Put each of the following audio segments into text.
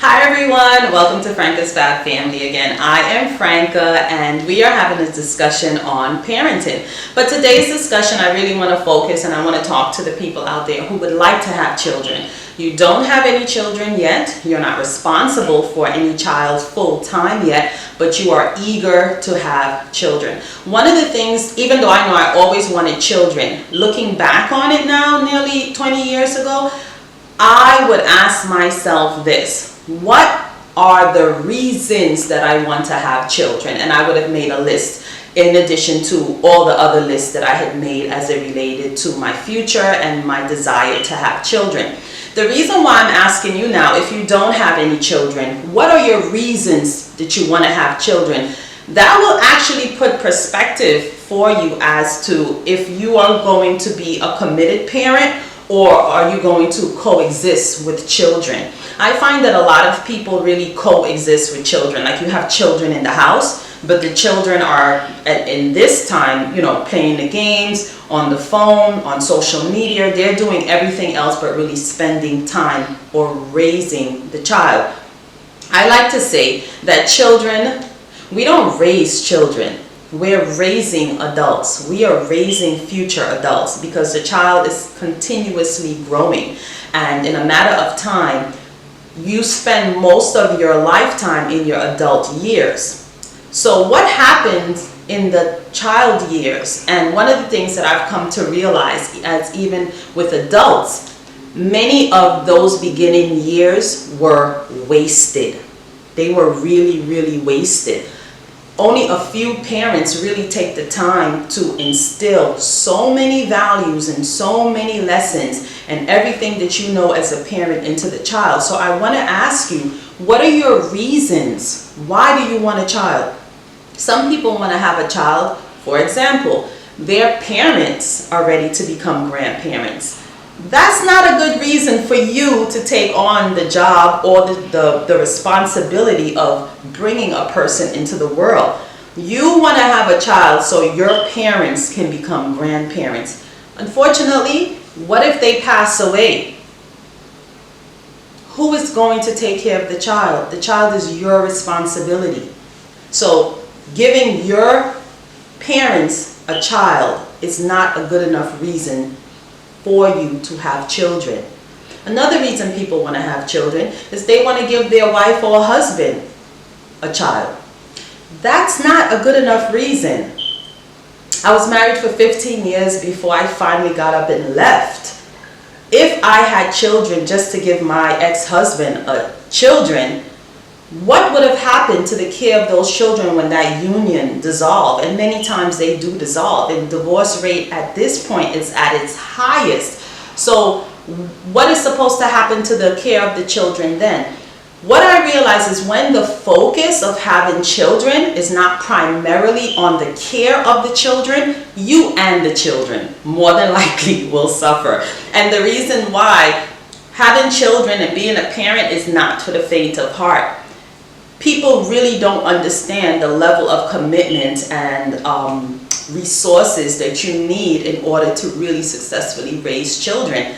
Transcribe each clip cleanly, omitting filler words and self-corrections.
Hi everyone, welcome to Franka's Fab Family again. I am Franka and we are having a discussion on parenting. But today's discussion I really want to focus and I want to talk to the people out there who would like to have children. You don't have any children yet, you're not responsible for any child full time yet, but you are eager to have children. One of the things, even though I know I always wanted children, looking back on it now, nearly 20 years ago, I would ask myself this: what are the reasons that I want to have children? And I would have made a list in addition to all the other lists that I had made as it related to my future and my desire to have children. The reason why I'm asking you now, if you don't have any children, what are your reasons that you want to have children? That will actually put perspective for you as to if you are going to be a committed parent or are you going to coexist with children. I find that a lot of people really coexist with children. Like, you have children in the house, but the children are in this time, playing the games, on the phone, on social media. They're doing everything else but really spending time or raising the child. I like to say that children, we don't raise children. We're raising adults. We are raising future adults because the child is continuously growing. And in a matter of time, you spend most of your lifetime in your adult years. So what happens in the child years? And one of the things that I've come to realize, as even with adults, many of those beginning years were wasted. They were really, really wasted. Only a few parents really take the time to instill so many values and so many lessons and everything that you know as a parent into the child. So I want to ask you, what are your reasons? Why do you want a child? Some people want to have a child, for example, their parents are ready to become grandparents. That's not a good reason for you to take on the job or the responsibility of bringing a person into the world. You want to have a child so your parents can become grandparents. Unfortunately, what if they pass away? Who is going to take care of the child? The child is your responsibility. So giving your parents a child is not a good enough reason for you to have children. Another reason people want to have children is they want to give their wife or husband a child. That's not a good enough reason. I was married for 15 years before I finally got up and left. If I had children just to give my ex-husband children, what would have happened to the care of those children when that union dissolved? And many times they do dissolve, and the divorce rate at this point is at its highest. So what is supposed to happen to the care of the children then? What I realize is when the focus of having children is not primarily on the care of the children, you and the children more than likely will suffer. And the reason why having children and being a parent is not for the faint of heart. People really don't understand the level of commitment and resources that you need in order to really successfully raise children.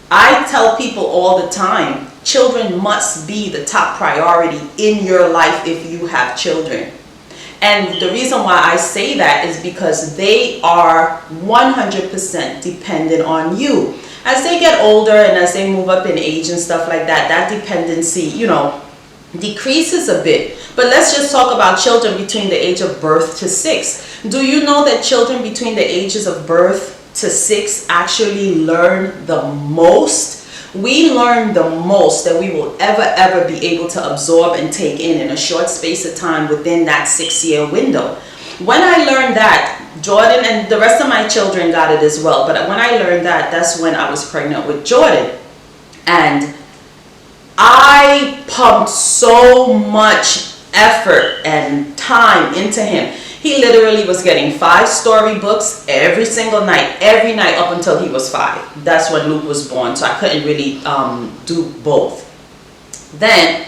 I tell people all the time, children must be the top priority in your life if you have children. And the reason why I say that is because they are 100% dependent on you. As they get older and as they move up in age and stuff like that, that dependency, decreases a bit. But let's just talk about children between the age of birth to 6. Do you know that children between the ages of birth to 6 actually learn the most? We learn the most that we will ever be able to absorb and take in a short space of time within that 6-year window. When I learned that, Jordan and the rest of my children got it as well, but when I learned that, that's when I was pregnant with Jordan. And I pumped so much effort and time into him. He literally was getting 5 storybooks every single night, every night up until he was 5. That's when Luke was born, so I couldn't really do both. Then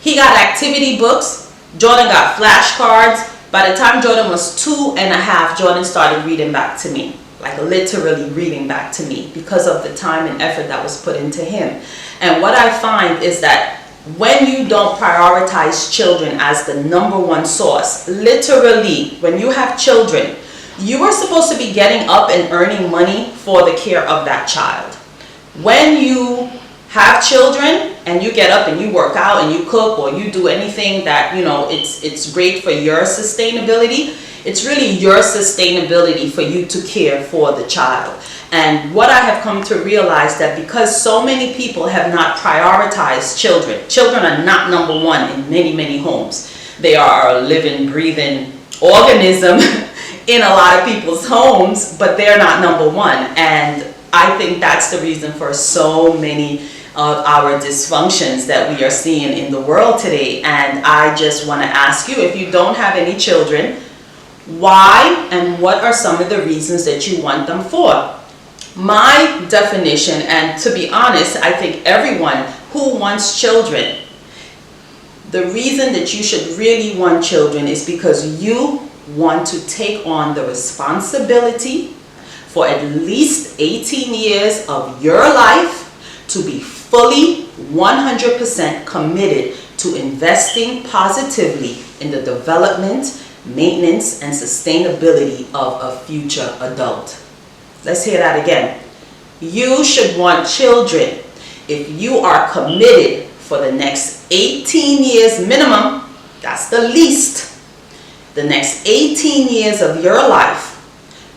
he got activity books. Jordan got flashcards. By the time Jordan was 2.5, Jordan started reading back to me. Like literally reading back to me because of the time and effort that was put into him. And what I find is that when you don't prioritize children as the number one source, literally, when you have children, you are supposed to be getting up and earning money for the care of that child. When you have children and you get up and you work out and you cook or you do anything that, it's great for your sustainability, it's really your sustainability for you to care for the child. And what I have come to realize that because so many people have not prioritized children are not number one in many, many homes. They are a living, breathing organism in a lot of people's homes, but they're not number one. And I think that's the reason for so many of our dysfunctions that we are seeing in the world today. And I just want to ask you, if you don't have any children, why and what are some of the reasons that you want them for? My definition, and to be honest, I think everyone who wants children, the reason that you should really want children is because you want to take on the responsibility for at least 18 years of your life to be fully 100% committed to investing positively in the development, maintenance, and sustainability of a future adult. Let's hear that again. You should want children if you are committed for the next 18 years minimum, that's the least, the next 18 years of your life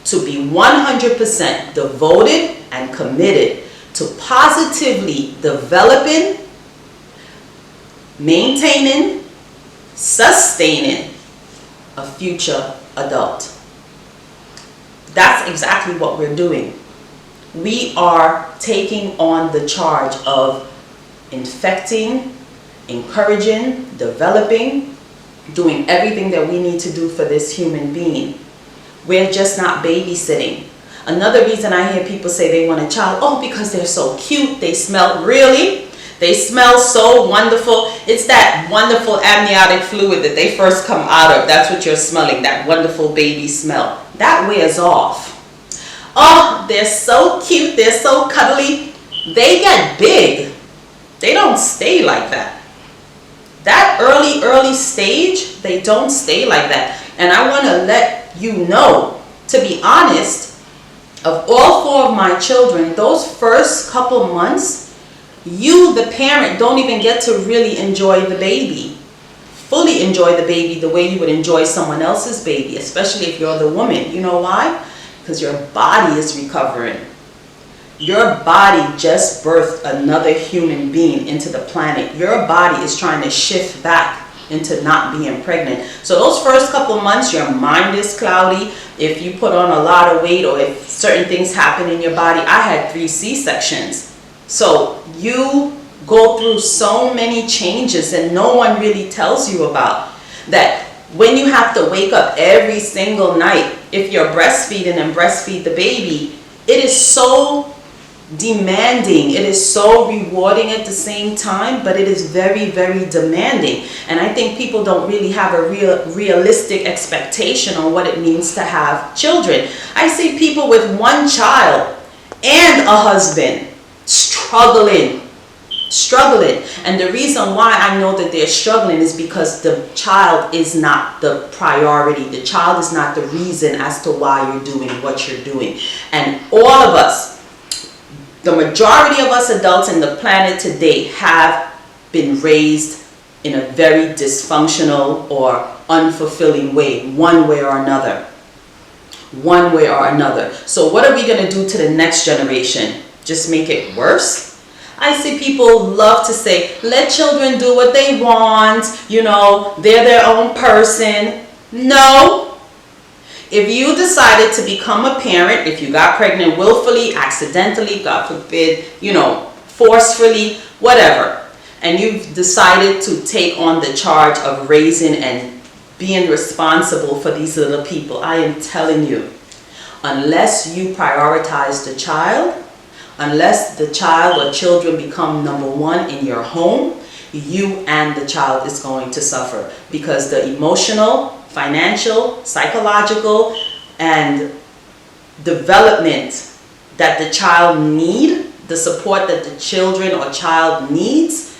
to be 100% devoted and committed to positively developing, maintaining, sustaining a future adult. That's exactly what we're doing. We are taking on the charge of infecting, encouraging, developing, doing everything that we need to do for this human being. We're just not babysitting. Another reason I hear people say they want a child, because they're so cute, they smell, really? They smell so wonderful. It's that wonderful amniotic fluid that they first come out of. That's what you're smelling, that wonderful baby smell. That wears off. Oh, they're so cute. They're so cuddly. They get big. They don't stay like that. That early stage, they don't stay like that. And I want to let you know, to be honest, of all four of my children, those first couple months, you, the parent, don't even get to really enjoy the baby. Fully enjoy the baby the way you would enjoy someone else's baby, especially if you're the woman. You know why? Because your body is recovering. Your body just birthed another human being into the planet. Your body is trying to shift back into not being pregnant. So those first couple months, your mind is cloudy. If you put on a lot of weight or if certain things happen in your body, I had 3 C-sections. So you go through so many changes and no one really tells you about that. When you have to wake up every single night, if you're breastfeeding and breastfeed the baby, it is so demanding. It is so rewarding at the same time, but it is very, very demanding. And I think people don't really have a realistic expectation on what it means to have children. I see people with 1 child and a husband struggling. And the reason why I know that they're struggling is because the child is not the priority. The child is not the reason as to why you're doing what you're doing. And all of us, the majority of us adults in the planet today have been raised in a very dysfunctional or unfulfilling way, one way or another. One way or another. So what are we going to do to the next generation? Just make it worse? I see people love to say, let children do what they want, they're their own person. No. If you decided to become a parent, if you got pregnant willfully, accidentally, God forbid, forcefully, whatever, and you've decided to take on the charge of raising and being responsible for these little people, I am telling you, unless you prioritize the child, unless the child or children become number one in your home, you and the child is going to suffer, because the emotional, financial, psychological, and development that the child needs, the support that the children or child needs,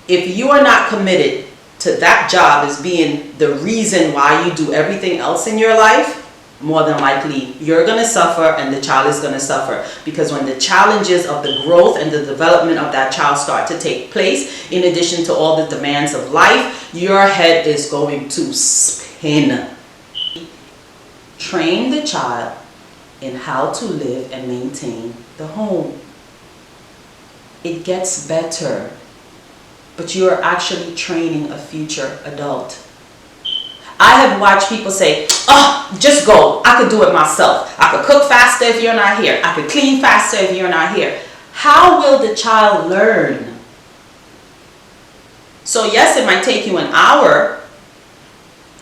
If you are not committed to that job as being the reason why you do everything else in your life, more than likely you're going to suffer and the child is going to suffer. Because when the challenges of the growth and the development of that child start to take place, in addition to all the demands of life, your head is going to spin. Train the child in how to live and maintain the home. It gets better, but you are actually training a future adult. I have watched people say, oh, just go. I could do it myself. I could cook faster if you're not here. I could clean faster if you're not here. How will the child learn? So yes, it might take you an hour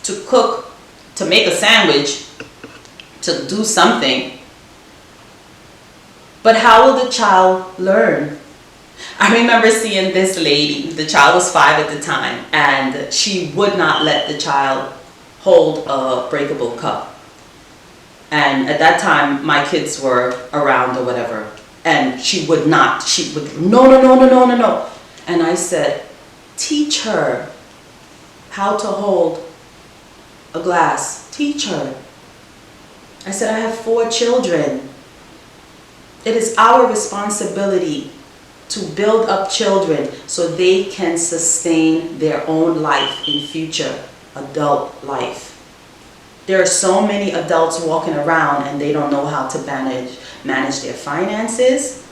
to cook, to make a sandwich, to do something. But how will the child learn? I remember seeing this lady, the child was 5 at the time, and she would not let the child hold a breakable cup. And at that time, my kids were around or whatever, and she would not. She would, no. And I said, teach her how to hold a glass. Teach her. I said, I have 4 children. It is our responsibility to build up children so they can sustain their own life in future adult life. There are so many adults walking around and they don't know how to manage their finances.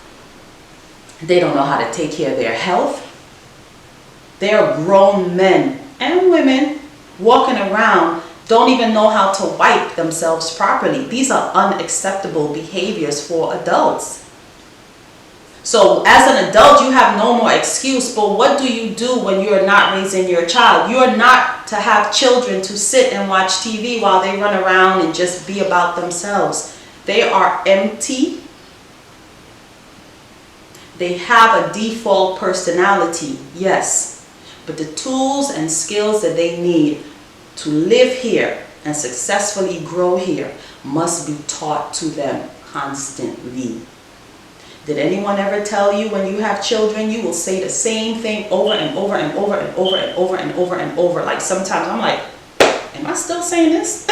They don't know how to take care of their health. There are grown men and women walking around, don't even know how to wipe themselves properly. These are unacceptable behaviors for adults. So as an adult, you have no more excuse, but what do you do when you're not raising your child? You're not to have children to sit and watch TV while they run around and just be about themselves. They are empty. They have a default personality, yes, but the tools and skills that they need to live here and successfully grow here must be taught to them constantly. Did anyone ever tell you when you have children, you will say the same thing over and over and over and over and over and over and over? Like sometimes I'm like, am I still saying this?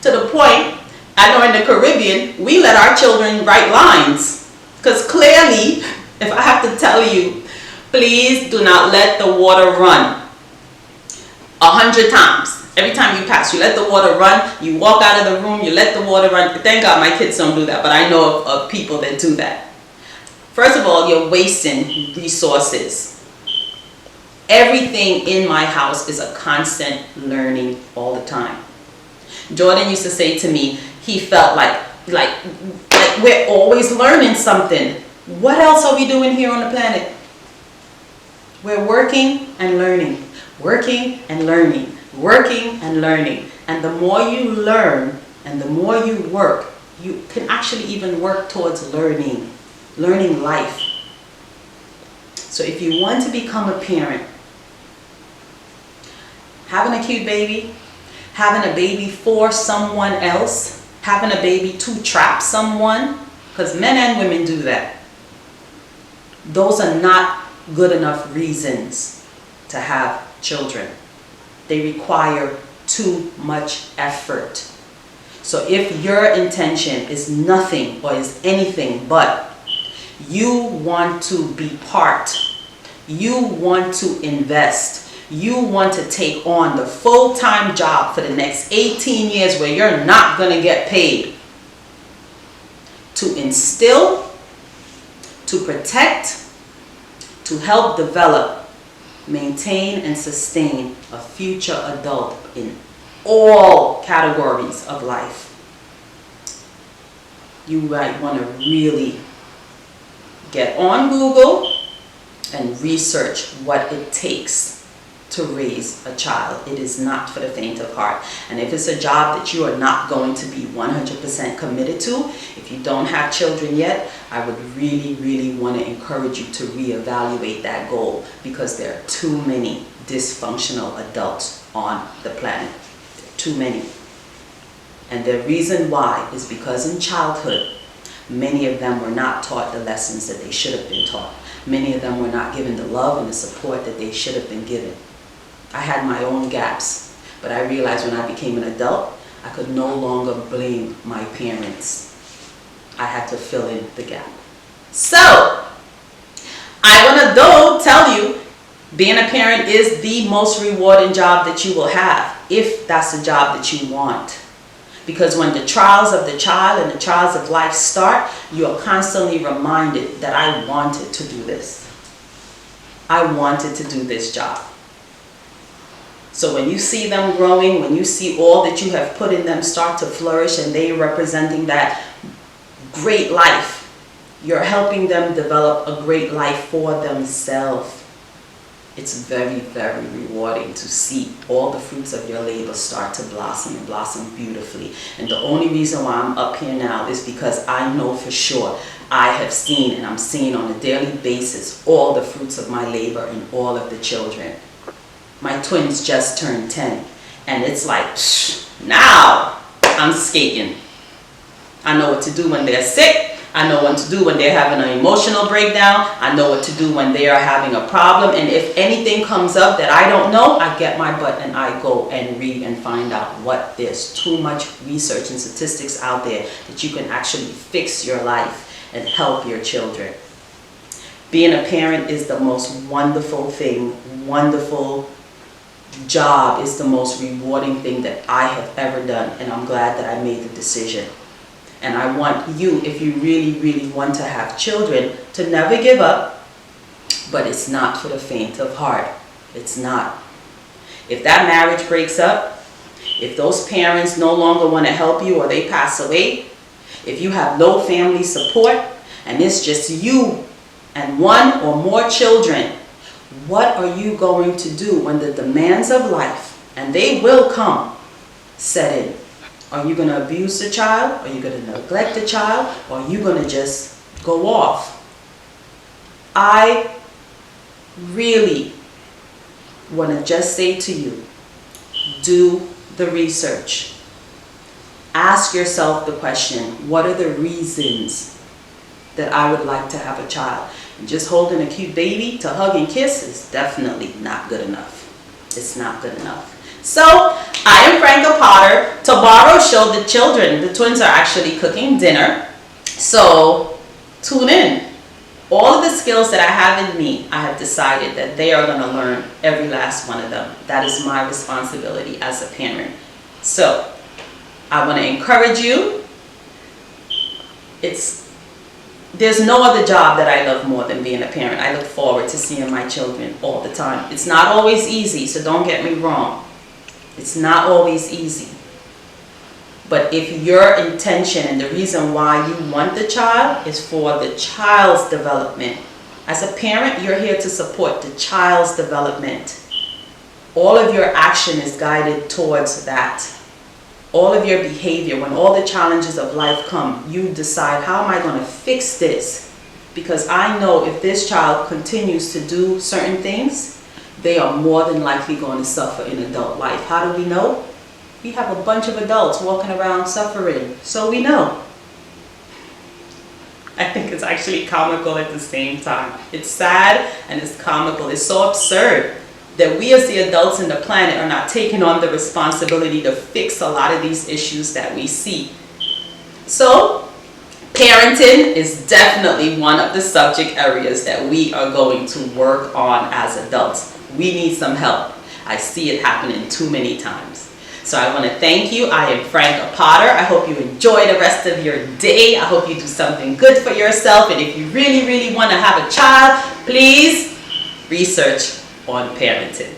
To the point, I know in the Caribbean, we let our children write lines. Because clearly, if I have to tell you, please do not let the water run 100 times. Every time you pass, you let the water run, you walk out of the room, you let the water run. Thank God my kids don't do that, but I know of people that do that. First of all, you're wasting resources. Everything in my house is a constant learning all the time. Jordan used to say to me, he felt like we're always learning something. What else are we doing here on the planet? We're working and learning, working and learning. Working and learning. And the more you learn and the more you work, you can actually even work towards learning life. So if you want to become a parent, having a cute baby, having a baby for someone else, having a baby to trap someone, because men and women do that, those are not good enough reasons to have children. They require too much effort. So if your intention is nothing or is anything but you want to be part, you want to invest, you want to take on the full-time job for the next 18 years where you're not going to get paid, to instill, to protect, to help develop, maintain and sustain a future adult in all categories of life, you might want to really get on Google and research what it takes to raise a child. It is not for the faint of heart. And if it's a job that you are not going to be 100% committed to, if you don't have children yet, I would really, really want to encourage you to reevaluate that goal, because there are too many dysfunctional adults on the planet. Too many. And the reason why is because in childhood, Many of them were not taught the lessons that they should have been taught. Many of them were not given the love and the support that they should have been given. I had my own gaps, but I realized when I became an adult, I could no longer blame my parents. I had to fill in the gap. So, I want to tell you, being a parent is the most rewarding job that you will have, if that's the job that you want. Because when the trials of the child and the trials of life start, you are constantly reminded that I wanted to do this. I wanted to do this job. So when you see them growing, when you see all that you have put in them start to flourish and they representing that great life, you're helping them develop a great life for themselves. It's very, very rewarding to see all the fruits of your labor start to blossom and blossom beautifully. And the only reason why I'm up here now is because I know for sure I have seen, and I'm seeing on a daily basis, all the fruits of my labor in all of the children. My twins just turned 10, and it's like, now I'm skating. I know what to do when they're sick. I know what to do when they're having an emotional breakdown. I know what to do when they are having a problem. And if anything comes up that I don't know, I get my butt and I go and read and find out what. There's too much research and statistics out there that you can actually fix your life and help your children. Being a parent is the most wonderful thing, wonderful job. Is the most rewarding thing that I have ever done. And I'm glad that I made the decision. And I want you, if you really, really want to have children, to never give up. But it's not for the faint of heart. It's not. If that marriage breaks up, if those parents no longer want to help you or they pass away, if you have no family support and it's just you and one or more children, what are you going to do when the demands of life, and they will come, set in? Are you going to abuse the child? Are you going to neglect the child? Or are you going to just go off? I really want to just say to you, do the research. Ask yourself the question, what are the reasons that I would like to have a child? And just holding a cute baby to hug and kiss is definitely not good enough. It's not good enough. So, I am Franka Potter. Tomorrow show the children. The twins are actually cooking dinner. So, tune in. All of the skills that I have in me, I have decided that they are going to learn every last one of them. That is my responsibility as a parent. So, I want to encourage you. There's no other job that I love more than being a parent. I look forward to seeing my children all the time. It's not always easy, so don't get me wrong. It's not always easy. But if your intention and the reason why you want the child is for the child's development, as a parent, you're here to support the child's development. All of your action is guided towards that. All of your behavior, when all the challenges of life come, you decide, how am I going to fix this? Because I know if this child continues to do certain things, they are more than likely going to suffer in adult life. How do we know? We have a bunch of adults walking around suffering, so we know. I think it's actually comical at the same time. It's sad and it's comical. It's so absurd that we as the adults in the planet are not taking on the responsibility to fix a lot of these issues that we see. So, parenting is definitely one of the subject areas that we are going to work on as adults. We need some help. I see it happening too many times. So I want to thank you. I am Franka Potter. I hope you enjoy the rest of your day. I hope you do something good for yourself. And if you really, really want to have a child, please research on parenting.